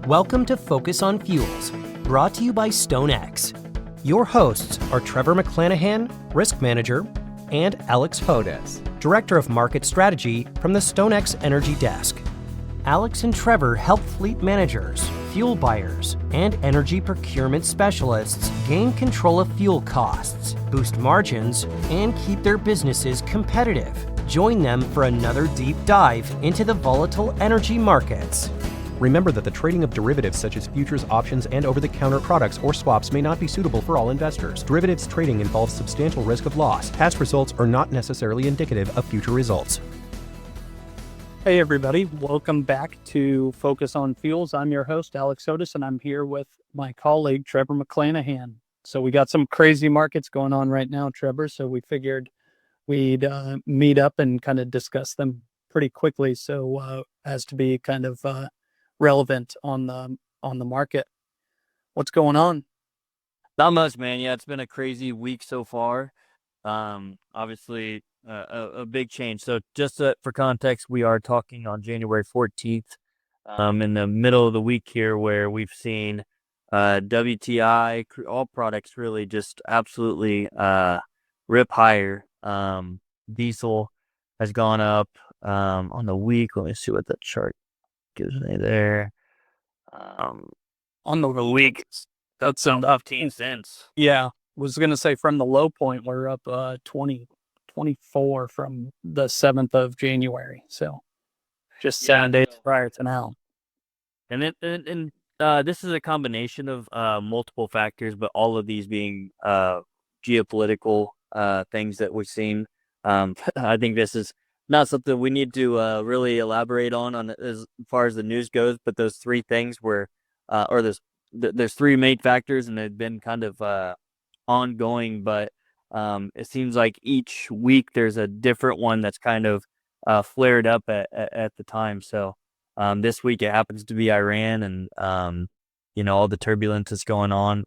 Welcome to Focus on Fuels, brought to you by StoneX. Your hosts are Trevor McClanahan, Risk Manager, and Alex Hodes, Director of Market Strategy from the StoneX Energy Desk. Alex and Trevor help fleet managers, fuel buyers, and energy procurement specialists gain control of fuel costs, boost margins, and keep their businesses competitive. Join them for another deep dive into the volatile energy markets. Remember that the trading of derivatives such as futures, options, and over-the-counter products or swaps may not be suitable for all investors. Derivatives trading involves substantial risk of loss. Past results are not necessarily indicative of future results. Hey everybody, welcome back to Focus on Fuels. I'm your host, Alex Hodes, and I'm here with my colleague, Trevor McClanahan. So we got some crazy markets going on right now, Trevor, so we figured we'd meet up and kind of discuss them pretty quickly so as to be kind of relevant on the market. What's going on? Not much, man. Yeah, it's been a crazy week so far. Obviously, a big change. So just for context, we are talking on January 14th, in the middle of the week here, where we've seen WTI, all products really just absolutely rip higher. Diesel has gone up on the week. Let me see what that chart gives me there. On the week, that's up 15 cents. Yeah, was going to say from the low point, we're up 24 from the 7th of January. So just 7 days prior to now. And this is a combination of multiple factors, but all of these being geopolitical things that we've seen. I think this is not something we need to really elaborate on as far as the news goes, but those three things were, there's three main factors, and they've been kind of ongoing, but it seems like each week there's a different one that's kind of flared up at the time. So this week it happens to be Iran, and all the turbulence that's going on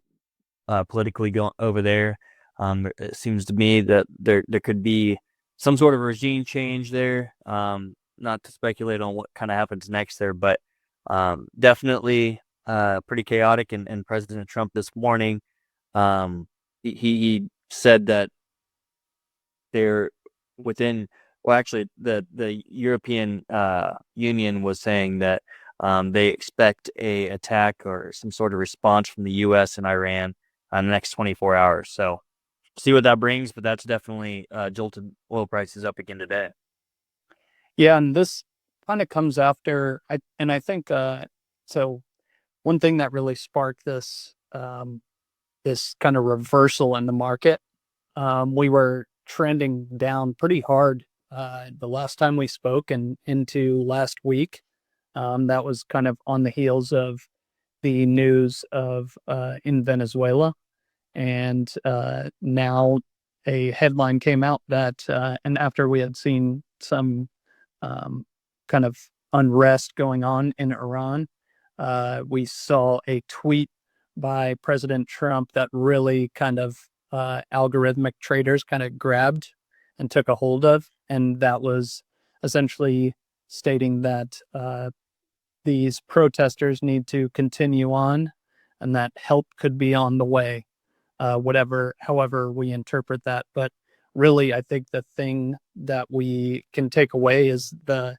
politically going over there. It seems to me that there could be some sort of regime change there. Not to speculate on what kind of happens next there, but definitely pretty chaotic. And President Trump this morning, he said that they're within. Well, actually, the European Union was saying that they expect a attack or some sort of response from the U.S. and Iran in the next 24 hours. So see what that brings, but that's definitely jolted oil prices up again today. Yeah, and this kind of comes after, I think, so one thing that really sparked this this kind of reversal in the market, we were trending down pretty hard the last time we spoke and into last week. That was kind of on the heels of the news of in Venezuela. And now a headline came out that, and after we had seen some kind of unrest going on in Iran, we saw a tweet by President Trump that really kind of algorithmic traders kind of grabbed and took a hold of. And that was essentially stating that these protesters need to continue on and that help could be on the way. However we interpret that. But really, I think the thing that we can take away is the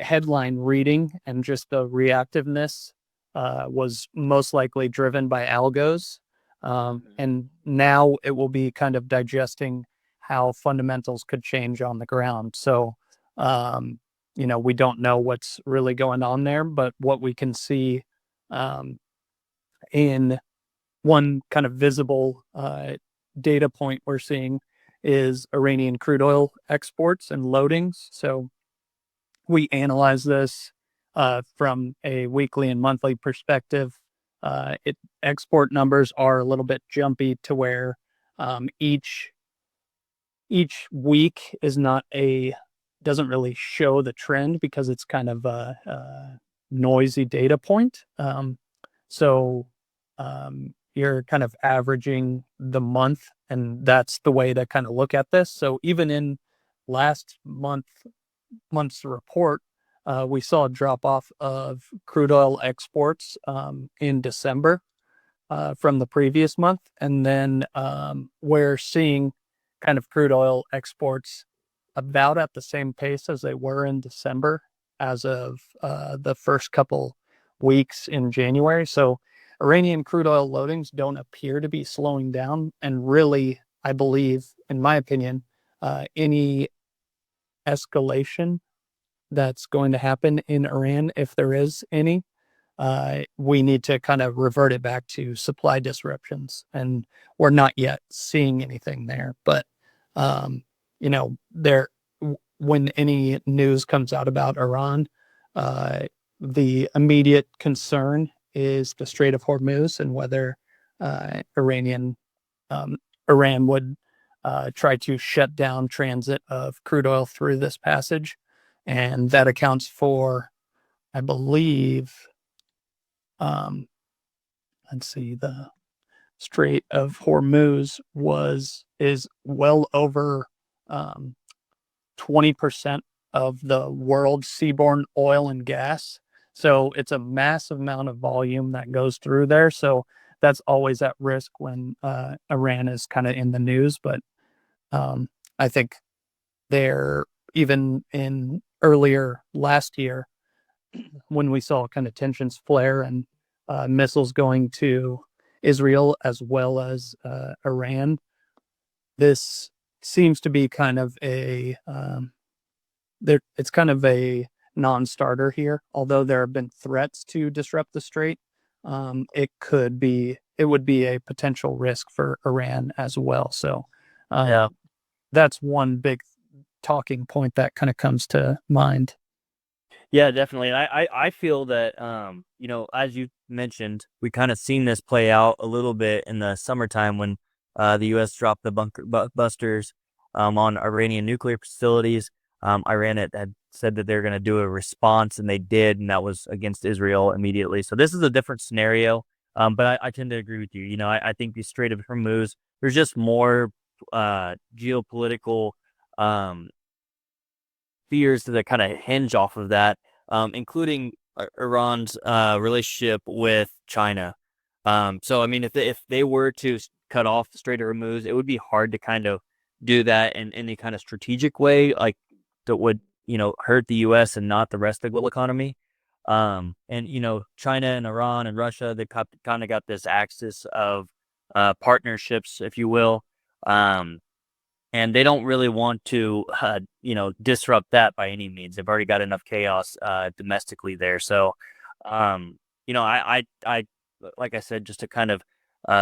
headline reading, and just the reactiveness was most likely driven by algos. And now it will be kind of digesting how fundamentals could change on the ground. So, we don't know what's really going on there, but what we can see in one kind of visible data point we're seeing is Iranian crude oil exports and loadings. So we analyze this from a weekly and monthly perspective. Export numbers are a little bit jumpy to where each week is doesn't really show the trend because it's kind of a noisy data point. So you're kind of averaging the month, and that's the way to kind of look at this. So even in last month's report, we saw a drop off of crude oil exports in December from the previous month. And then we're seeing kind of crude oil exports about at the same pace as they were in December as of the first couple weeks in January. So Iranian crude oil loadings don't appear to be slowing down. And really, I believe, in my opinion, any escalation that's going to happen in Iran, if there is any, we need to kind of revert it back to supply disruptions. And we're not yet seeing anything there. But, when any news comes out about Iran, the immediate concern is the Strait of Hormuz and whether Iran would try to shut down transit of crude oil through this passage. And that accounts for, I believe, let's see, the Strait of Hormuz is well over 20% of the world's seaborne oil and gas. So it's a massive amount of volume that goes through there. So that's always at risk when Iran is kind of in the news. But I think they're even in earlier last year when we saw kind of tensions flare and missiles going to Israel as well as Iran. This seems to be kind of it's kind of a non-starter here. Although there have been threats to disrupt the strait, it would be a potential risk for Iran as well. So that's one big talking point that kind of comes to mind. Yeah, definitely. And I feel that, as you mentioned, we kind of seen this play out a little bit in the summertime when the U.S. dropped the bunker busters on Iranian nuclear facilities. Iran had said that they're going to do a response, and they did, and that was against Israel immediately. So this is a different scenario, but I tend to agree with you. I think the Strait of Hormuz, there's just more geopolitical fears that kind of hinge off of that, including Iran's relationship with China. So, I mean, if they were to cut off the Strait of Hormuz, it would be hard to kind of do that in any kind of strategic way, like that would, hurt the U.S. and not the rest of the global economy. And, China and Iran and Russia, they kind of got this axis of partnerships, if you will. And they don't really want to, disrupt that by any means. They've already got enough chaos domestically there. So, I like I said, just to kind of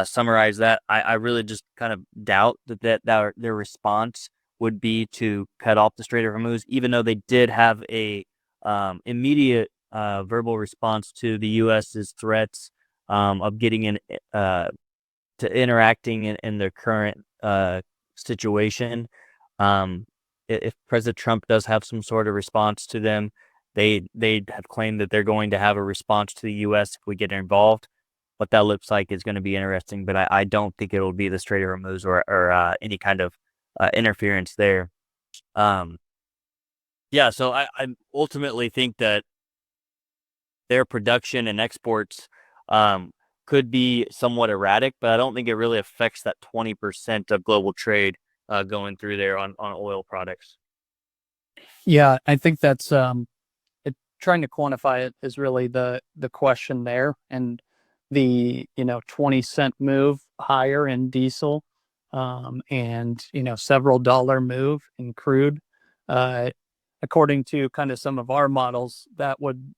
summarize that, I really just kind of doubt that their response would be to cut off the Strait of Hormuz, even though they did have a immediate verbal response to the U.S.'s threats of getting in to interacting in their current situation. If President Trump does have some sort of response to them, they have claimed that they're going to have a response to the U.S. if we get involved. What that looks like is going to be interesting, but I don't think it'll be the Strait of Hormuz or any kind of interference there. So I ultimately think that their production and exports could be somewhat erratic, but I don't think it really affects that 20% of global trade going through there on oil products. Yeah, I think that's trying to quantify it is really the question there. And the 20-cent move higher in diesel and several dollar move in crude, according to kind of some of our models, that would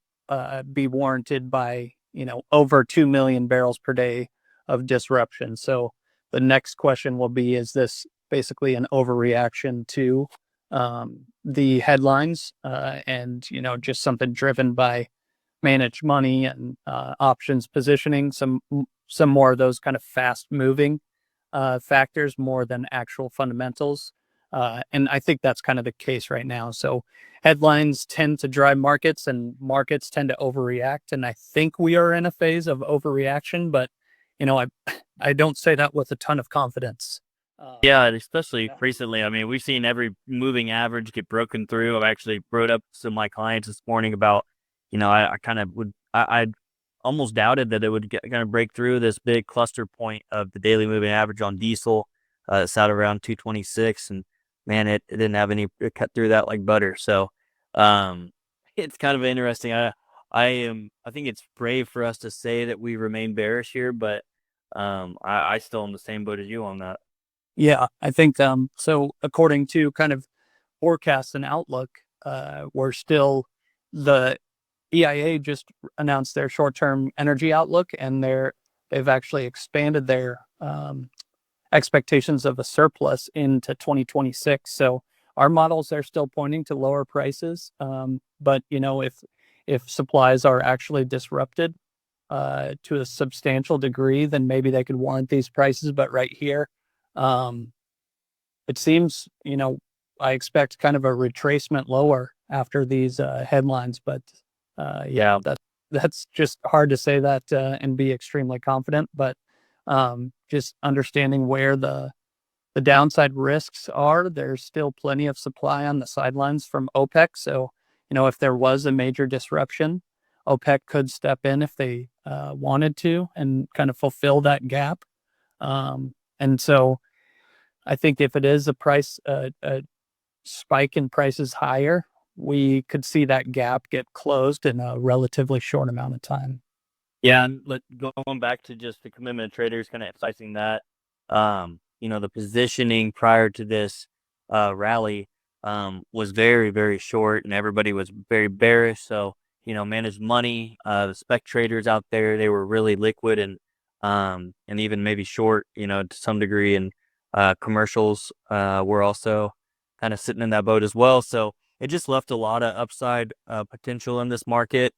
be warranted by over 2 million barrels per day of disruption. So the next question will be, is this basically an overreaction to the headlines and just something driven by managed money and options positioning, some more of those kind of fast moving factors more than actual fundamentals. And I think that's kind of the case right now. So headlines tend to drive markets and markets tend to overreact. And I think we are in a phase of overreaction, but I don't say that with a ton of confidence. Yeah, and especially recently. I mean, we've seen every moving average get broken through. I've actually wrote up to my clients this morning about, I kind of I almost doubted that it would kind of break through this big cluster point of the daily moving average on diesel. It's out around 226, and man, it didn't have any, it cut through that like butter. So, um, it's kind of interesting. I think it's brave for us to say that we remain bearish here, but I still am the same boat as you on that. Yeah, I think so. According to kind of forecasts and outlook, we're still the EIA just announced their short-term energy outlook, and they've actually expanded their expectations of a surplus into 2026. So our models are still pointing to lower prices, but if supplies are actually disrupted to a substantial degree, then maybe they could warrant these prices. But right here, it seems, I expect kind of a retracement lower after these headlines. But yeah, that's just hard to say that and be extremely confident. But just understanding where the downside risks are, there's still plenty of supply on the sidelines from OPEC. So, if there was a major disruption, OPEC could step in if they wanted to and kind of fulfill that gap. And so I think if it is a spike in prices higher, we could see that gap get closed in a relatively short amount of time. Yeah, and going back to just the commitment of traders, kind of emphasizing that, the positioning prior to this rally was very, very short, and everybody was very bearish. So, managed money, the spec traders out there, they were really liquid and even maybe short, to some degree. And commercials were also kind of sitting in that boat as well. So it just left a lot of upside potential in this market.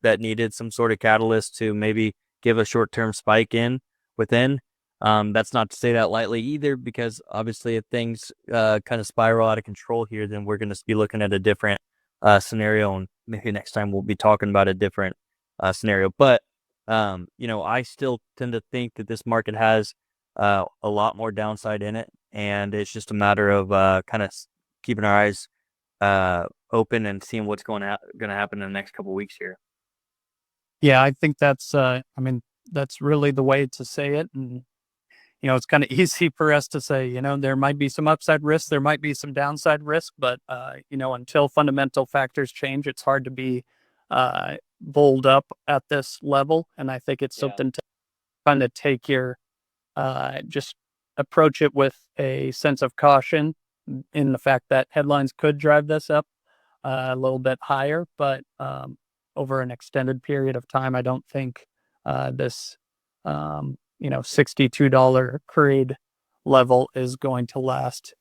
That needed some sort of catalyst to maybe give a short-term spike within. That's not to say that lightly either, because obviously if things kind of spiral out of control here, then we're going to be looking at a different scenario, and maybe next time we'll be talking about a different scenario. But I still tend to think that this market has a lot more downside in it, and it's just a matter of kind of keeping our eyes open and seeing what's going to happen in the next couple of weeks here. Yeah, I think that's that's really the way to say it. And it's kind of easy for us to say, there might be some upside risk, there might be some downside risk, but until fundamental factors change, it's hard to be bulled up at this level. And I think it's something to kind of take your just approach it with a sense of caution in the fact that headlines could drive this up a little bit higher, but over an extended period of time, I don't think this $62 crude level is going to last.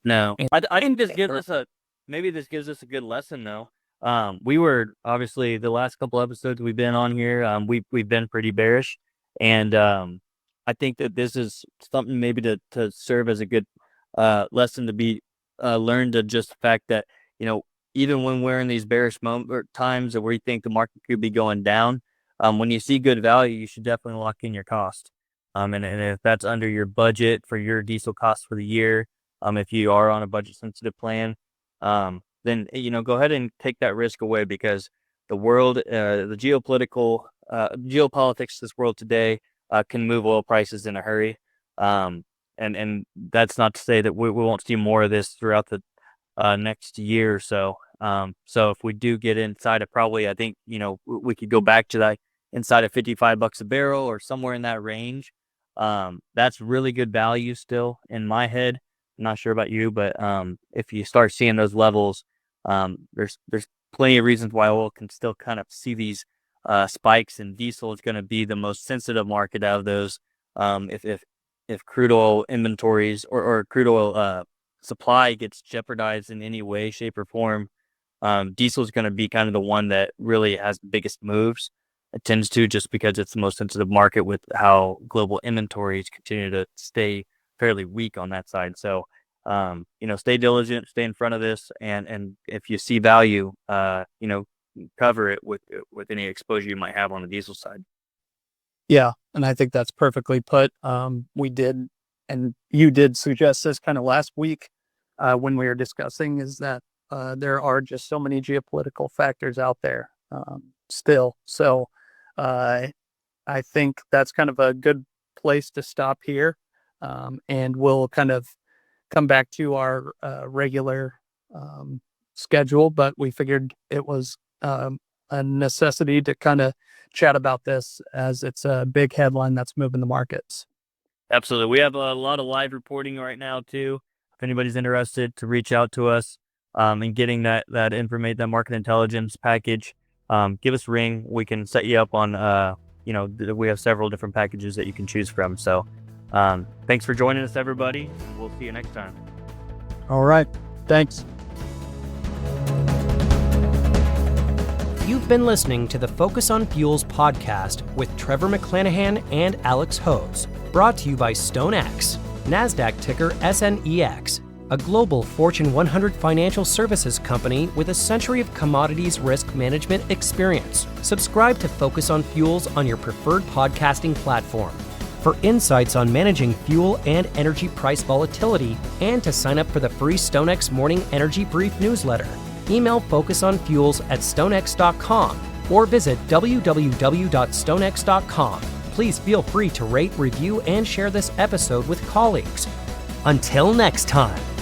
No, I think this gives us a good lesson though. We were obviously the last couple episodes we've been on here. We've been pretty bearish, and I think that this is something maybe to serve as a good lesson to be learned, to just the fact that even when we're in these bearish times where we think the market could be going down, when you see good value, you should definitely lock in your cost. And if that's under your budget for your diesel costs for the year, if you are on a budget sensitive plan, then go ahead and take that risk away, because the world, the geopolitics of this world today can move oil prices in a hurry. And that's not to say that we won't see more of this throughout the next year or so. So if we do get inside of, probably, I think, we could go back to that inside of $55 a barrel or somewhere in that range. That's really good value still in my head. I'm not sure about you, but if you start seeing those levels, there's plenty of reasons why oil can still kind of see these spikes, and diesel is going to be the most sensitive market out of those. If crude oil inventories or crude oil supply gets jeopardized in any way, shape, or form, diesel is going to be kind of the one that really has the biggest moves. It tends to, just because it's the most sensitive market with how global inventories continue to stay fairly weak on that side. So, stay diligent, stay in front of this, and if you see value, cover it with any exposure you might have on the diesel side. Yeah, and I think that's perfectly put. We did and you did suggest this kind of last week when we were discussing, is that there are just so many geopolitical factors out there still. So I think that's kind of a good place to stop here, and we'll kind of come back to our regular schedule. But we figured it was a necessity to kind of chat about this, as it's a big headline that's moving the markets. Absolutely. We have a lot of live reporting right now too. If anybody's interested to reach out to us and getting that information, that market intelligence package, give us a ring. We can set you up on, we have several different packages that you can choose from. So thanks for joining us, everybody. We'll see you next time. All right. Thanks. You've been listening to the Focus on Fuels podcast with Trevor McClanahan and Alex Hodes, brought to you by StoneX, NASDAQ ticker SNEX, a global Fortune 100 financial services company with a century of commodities risk management experience. Subscribe to Focus on Fuels on your preferred podcasting platform. For insights on managing fuel and energy price volatility, and to sign up for the free StoneX Morning Energy Brief newsletter, email focusonfuels@stonex.com or visit www.stonex.com. Please feel free to rate, review, and share this episode with colleagues. Until next time.